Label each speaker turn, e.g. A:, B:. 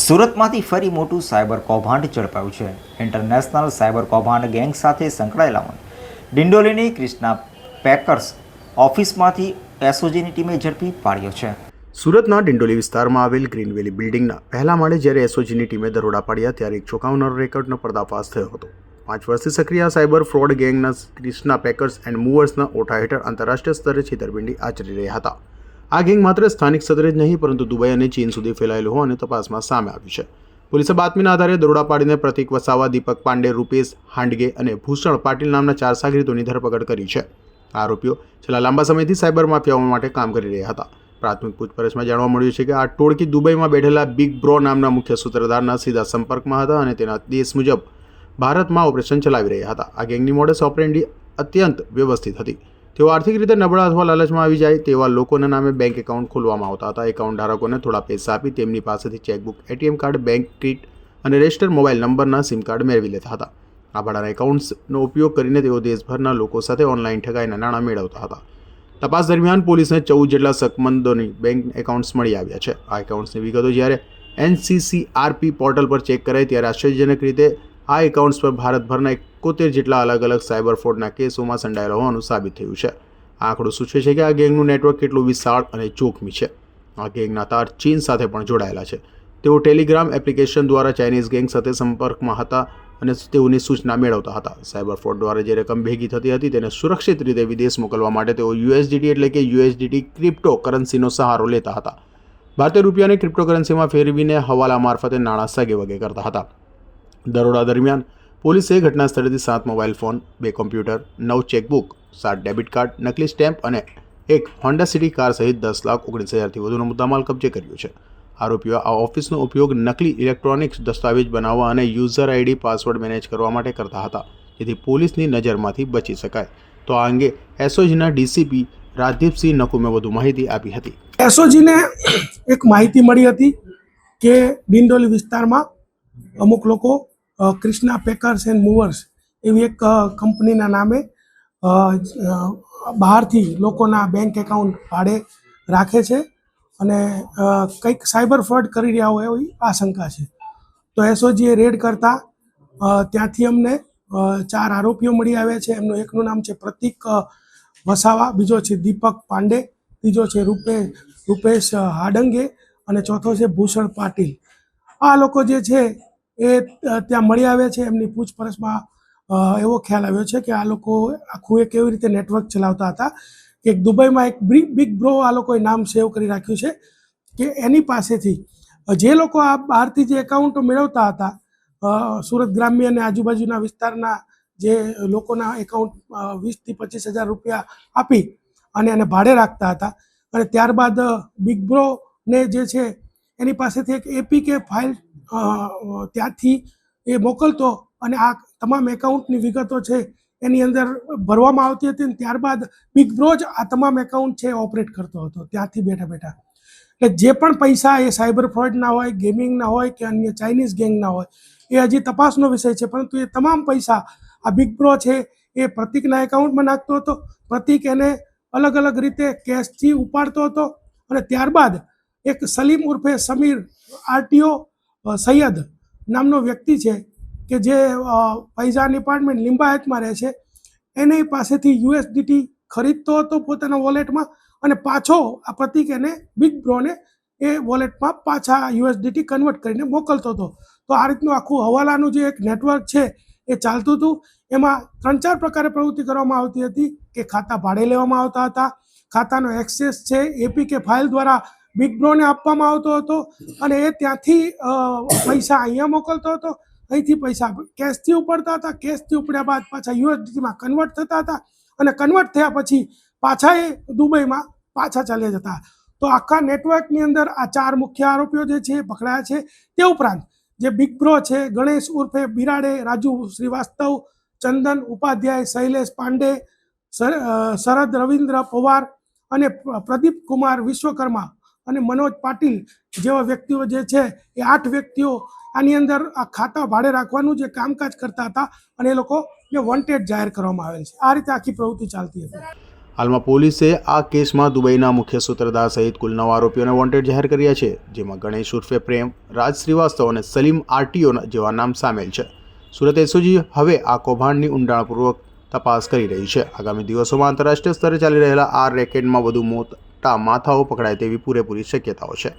A: સુરતમાંથી ફરી મોટું સાયબર કૌભાંડ ઝડપાયું છે. ઇન્ટરનેશનલ સાયબર કૌભાંડ ગેંગ સાથે સંકળાયેલા ડિંડોલીની ક્રિષ્ના પેકર્સ ઓફિસમાંથી એસઓજીની ટીમે ઝડપી પાડ્યો છે.
B: સુરતના ડિંડોલી વિસ્તારમાં આવેલ ગ્રીન વેલી બિલ્ડિંગના પહેલા માળે જ્યારે એસઓજીની ટીમે દરોડા પાડ્યા ત્યારે એક ચોંકાવનારો રેકર્ડનો પર્દાફાશ થયો હતો. 5 વર્ષથી સક્રિય સાયબર ફ્રોડ ગેંગના ક્રિષ્ના પેકર્સ એન્ડ મૂવર્સના ઓઠા હેઠળ આંતરરાષ્ટ્રીય સ્તરે છેતરપિંડી આચરી રહ્યા હતા. આ ગેંગ માત્ર સ્થાનિક સ્તરે જ નહીં પરંતુ દુબઈ અને ચીન સુધી ફેલાયેલું હોવાનું તપાસમાં સામે આવ્યું છે. પોલીસે બાતમીના આધારે દરોડા પાડીને પ્રતિક વસાવા, દીપક પાંડે, રૂપેશ હાંડગે અને ભૂષણ પાટીલ નામના 4 સાગરીતોની ધરપકડ કરી છે. આરોપીઓ છેલ્લા લાંબા સમયથી સાયબર માફિયાઓ માટે કામ કરી રહ્યા હતા. પ્રાથમિક પૂછપરછમાં જાણવા મળ્યું છે કે આ ટોળકી દુબઈમાં બેઠેલા બિગ બ્રો નામના મુખ્ય સૂત્રધારના સીધા સંપર્કમાં હતા અને તેના દેશ મુજબ ભારતમાં ઓપરેશન ચલાવી રહ્યા હતા. આ ગેંગની મોડસ ઓપરેન્ડી અત્યંત વ્યવસ્થિત હતી. તેઓ આર્થિક રીતે નબળા અથવા લાલચમાં આવી જાય તેવા લોકોના નામે બેંક એકાઉન્ટ ખોલવામાં આવતા હતા. એકાઉન્ટ ધારકોને થોડા પૈસા આપી તેમની પાસેથી chequebook, ATM card, bank kit અને રજિસ્ટર્ડ મોબાઈલ નંબરના સિમ કાર્ડ મેળવી લેતા હતા. આ ભાડાના એકાઉન્ટ્સનો ઉપયોગ કરીને તેઓ દેશભરના લોકો સાથે ઓનલાઈન ઠગાઈના નાણાં મેળવતા હતા. તપાસ દરમિયાન પોલીસને 14 જેટલા શકમંદોની બેંક એકાઉન્ટ્સ મળી આવ્યા છે. આ એકાઉન્ટ્સની વિગતો જ્યારે NCCRP પોર્ટલ પર ચેક કરાઈ ત્યારે આશ્ચર્યજનક રીતે આ એકાઉન્ટ્સ પર ભારતભરના 71 જેટલા અલગ અલગ સાયબર ફ્રોડના કેસોમાં સંડાયેલા હોવાનું સાબિત થયું છે. આ આંકડો સૂચવે છે કે આ ગેંગનું નેટવર્ક કેટલું વિશાળ અને જોખમી છે. આ ગેંગના તાર ચીન સાથે પણ જોડાયેલા છે. તેઓ ટેલિગ્રામ એપ્લિકેશન દ્વારા ચાઇનીઝ ગેંગ સાથે સંપર્કમાં હતા અને તેઓની સૂચના મેળવતા હતા. સાયબર ફ્રોડ દ્વારા જે રકમ ભેગી થતી હતી તેને સુરક્ષિત રીતે વિદેશ મોકલવા માટે તેઓ USDT એટલે કે USDT ક્રિપ્ટો કરન્સીનો સહારો લેતા હતા. ભારતીય રૂપિયાને ક્રિપ્ટોકરન્સીમાં ફેરવીને હવાલા મારફતે નાણાં સગે વગે કરતા હતા. દરોડા દરમિયાન પોલીસે ઘટના સ્થળેથી 7 mobile phone, 2 computer, 9 chequebook, 7 debit card, નકલી સ્ટેમ્પ અને એક હોન્ડા સિટી કાર સહિત 10,19,000થી વધુનો મુદ્દામાલ કબજે કર્યો છે. આરોપીઓ આ ઓફિસનો ઉપયોગ નકલી ઇલેક્ટ્રોનિક્સ દસ્તાવેજ બનાવવા અને યુઝર ID પાસવર્ડ મેનેજ કરવા માટે કરતા હતા જેથી પોલીસની નજરમાંથી બચી શકાય. તો આ અંગે એસઓજીના DCP રાજદીપસિંહ નકુમે વધુ માહિતી આપી હતી.
C: એસઓજીને એક માહિતી મળી હતી કે ડિંડોલી વિસ્તારમાં અમુક લોકો ક્રિષ્ના પેકર્સ એન્ડ મૂવર્સ એવી એક કંપનીના નામે બહારથી લોકોના બેંક એકાઉન્ટ ભાડે રાખે છે અને કંઈક સાયબર ફ્રોડ કરી રહ્યા હોય એવી આશંકા છે. તો એસઓજીએ રેડ કરતાં ત્યાંથી અમને 4 આરોપીઓ મળી આવ્યા છે. એમનું એકનું નામ છે પ્રતિક વસાવા, બીજો છે દીપક પાંડે, ત્રીજો છે રૂપેશ હાડંગે અને ચોથો છે ભૂષણ પાટીલ. આ લોકો જે છે એ ત્યાં મળી આવ્યા છે. એમની પૂછપરછમાં એવો ખ્યાલ આવ્યો છે કે આ લોકો આખું એક એવી રીતે નેટવર્ક ચલાવતા હતા કે દુબઈમાં એક બિગ બ્રો આ લોકોએ નામ સેવ કરી રાખ્યું છે કે એની પાસેથી જે લોકો આ બહારથી જે એકાઉન્ટો મેળવતા હતા, સુરત ગ્રામ્ય અને આજુબાજુના વિસ્તારના જે લોકોના એકાઉન્ટ 20,000 થી 25,000 રૂપિયા આપી અને એને ભાડે રાખતા હતા અને ત્યારબાદ બિગ બ્રોને જે છે એની પાસેથી એક APK ફાઇલ ત્યાંથી એ મોકલતો અને આ તમામ એકાઉન્ટની વિગતો છે એની અંદર ભરવામાં આવતી હતી અને ત્યારબાદ બિગ બ્રો જ આ તમામ એકાઉન્ટ છે ઓપરેટ કરતો હતો ત્યાંથી બેઠા બેઠા. એટલે જે પણ પૈસા એ સાયબર ફ્રોડના હોય, ગેમિંગના હોય કે અન્ય ચાઇનીઝ ગેંગના હોય એ હજી તપાસનો વિષય છે, પરંતુ એ તમામ પૈસા આ બિગ બ્રો છે એ પ્રતિકના એકાઉન્ટમાં નાખતો હતો. પ્રતિક એને અલગ અલગ રીતે કેશથી ઉપાડતો હતો અને ત્યારબાદ એક સલીમ ઉર્ફે સમીર RTO સૈયદ નામનો વ્યક્તિ છે કે જે ફૈઝાન એપાર્ટમેન્ટ લિંબાયતમાં રહે છે, એની પાસેથી USDT ખરીદતો હતો પોતાના વોલેટમાં અને પાછો આ પ્રતિક એને બિગ બ્રોને એ વોલેટમાં પાછા USDT કન્વર્ટ કરીને મોકલતો હતો. તો આ રીતનું આખું હવાલાનું જે એક નેટવર્ક છે એ ચાલતું હતું. એમાં 3-4 પ્રકારે પ્રવૃત્તિ કરવામાં આવતી હતી કે ખાતા ભાડે લેવામાં આવતા હતા, ખાતાનો એક્સેસ છે APK ફાઇલ દ્વારા બિગ બ્રોને આપવામાં આવતો હતો અને એ ત્યાંથી પૈસા અહીંયા મોકલતો હતો, અહીંથી પૈસા કેશથી ઉપાડતા હતા, કેશથી ઉપડ્યા બાદ પાછા USDTમાં કન્વર્ટ થતા હતા અને કન્વર્ટ થયા પછી પાછા એ દુબઈમાં પાછા ચાલ્યા જતા. તો આખા નેટવર્કની અંદર આ 4 મુખ્ય આરોપીઓ જે છે પકડાયા છે. તે ઉપરાંત જે બિગ બ્રો છે ગણેશ ઉર્ફે બિરાડે, રાજુ શ્રીવાસ્તવ, ચંદન ઉપાધ્યાય, શૈલેષ પાંડે, શરદ રવિન્દ્ર પવાર અને પ્રદીપ કુમાર વિશ્વકર્મા અને મનોજ પાટીલ જેવા વ્યક્તિઓ જે છે એ 8 વ્યક્તિઓ આની અંદર આ ખાતા ભાડે રાખવાનું જે કામકાજ કરતા હતા અને એ લોકોને વોન્ટેડ જાહેર કરવામાં આવેલ છે. આ રીતે આખી પ્રવૃત્તિ ચાલતી હતી.
B: હાલમાં પોલીસે આ કેસમાં દુબઈના મુખ્ય સૂત્રધાર સહિત કુલ 9 આરોપીઓને વોન્ટેડ જાહેર કર્યા છે, જેમાં ગણેશ ઉર્ફે પ્રેમ, રાજ શ્રીવાસ્તવ અને સલીમ આરટીઓ જેવા નામ સામેલ છે. સુરત એસઓજી હવે આ કૌભાંડની ઊંડાણપૂર્વક તપાસ કરી રહી છે. આગામી દિવસોમાં આંતરરાષ્ટ્રીય સ્તરે ચાલી રહેલા આ રેકેટમાં વધુ મોટા માથાઓ પકડાય તેવી પૂરેપૂરી શક્યતાઓ છે.